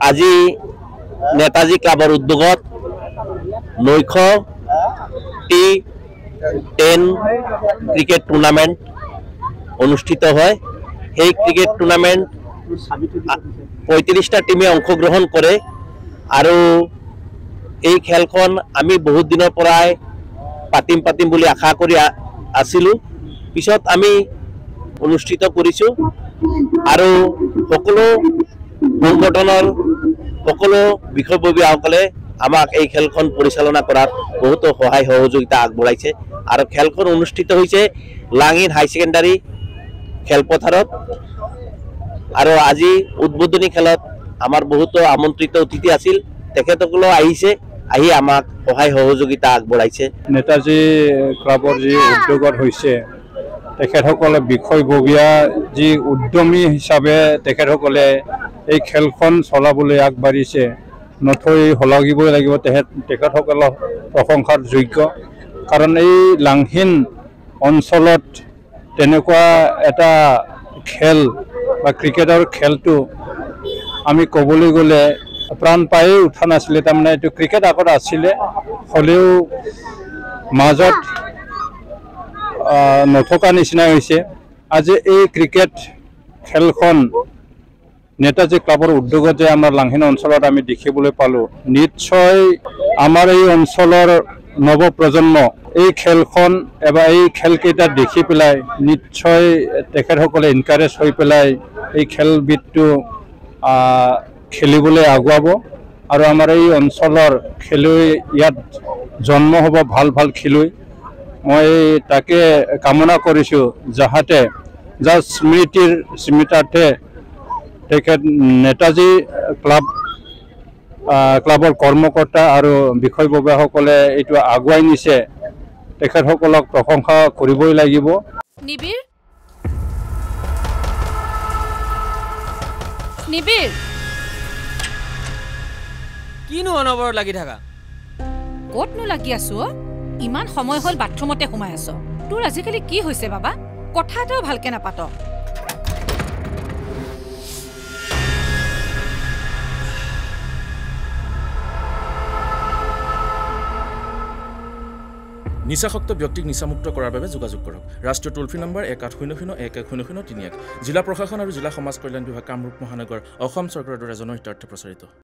আজি নেতাজী ক্লাবৰ উদ্যোগত নৈশ T10 ক্ৰিকেট টুৰ্নামেণ্ট অনুষ্ঠিত হয়। সেই ক্ৰিকেট টুৰ্নামেণ্ট 35টা টিমে অংশগ্ৰহণ কৰে আৰু এই খেলখন আমি বহুত দিনৰ পৰাই পাতিম বুলি আশা কৰি আছিলোঁ। পিছত আমি অনুষ্ঠিত কৰিছোঁ আৰু সকলো সংগঠনৰ সকলো বিষয়ববীয়াসকলে আমাক এই খেলখন পৰিচালনা কৰাত বহুতো সহায় সহযোগিতা আগবঢ়াইছে আৰু খেলখন অনুষ্ঠিত হৈছে লাঙিন হাই ছেকেণ্ডাৰী খেলপথাৰত। আৰু আজি উদ্বোধনী খেলত আমাৰ বহুতো আমন্ত্ৰিত অতিথি আছিল, তেখেতসকলো আহিছে, আহি আমাক সহায় সহযোগিতা আগবঢ়াইছে। নেতাজী ক্লাবৰ যি উদ্যোগত হৈছে তেখেতসকলে বিষয়ববীয়া যি উদ্যমী হিচাপে তেখেতসকলে এই খেলখন চলাবলৈ আগবাঢ়িছে, নথৈ শলাগিবই লাগিব। তেখেতসকলৰ প্ৰশংসাৰ যোগ্য, কাৰণ এই লাংহিন অঞ্চলত তেনেকুৱা এটা খেল বা ক্ৰিকেটৰ খেলটো আমি ক'বলৈ গ'লে প্ৰাণ পায়েই উঠা নাছিলে। তাৰমানে এইটো ক্ৰিকেট আগত আছিলে, হ'লেও মাজত নথকা নিচিনা হৈছে। আজি এই ক্ৰিকেট খেলখন নেতাজী ক্লাবৰ উদ্যোগত যে আমাৰ লাংহিন অঞ্চলত আমি দেখিবলৈ পালোঁ, নিশ্চয় আমাৰ এই অঞ্চলৰ নৱপ্ৰজন্ম এই খেলখন এবাৰ এই খেলকেইটা দেখি পেলাই নিশ্চয় তেখেতসকলে এনকাৰেজ হৈ পেলাই এই খেলবিধটো খেলিবলৈ আগুৱাব আৰু আমাৰ এই অঞ্চলৰ খেলুৱৈ ইয়াত জন্ম হ'ব, ভাল ভাল খেলুৱৈ। মই তাকে কামনা কৰিছোঁ যাহাতে যাৰ স্মৃতাৰ্থে তেখেত নেতাজী ক্লাবৰ কৰ্মকৰ্তা আৰু বিষয়ববীয়াসকলে এইটো আগুৱাই নিছে, তেখেতসকলক প্ৰশংসা কৰিবই লাগিব। নিবিৰ কিনো অনবৰ লাগি থাকা? ক'তনো লাগি আছো? ইমান সময় হ'ল বাথৰুমতে সোমাই আছ। তোৰ আজিকালি কি হৈছে বাবা? কথা এটাও ভালকে নাপাত। নিচাসক্ত ব্যক্তিক নিচামুক্ত কৰাৰ বাবে যোগাযোগ কৰক। ৰাষ্ট্ৰীয় টোল ফ্ৰী নম্বৰ 1800-1100-31। জিলা প্ৰশাসন আৰু জিলা সমাজ কল্যাণ বিভাগ, কামৰূপ মহানগৰ, অসম চৰকাৰৰ দ্বাৰা জনহিতাৰ্থে প্ৰচাৰিত।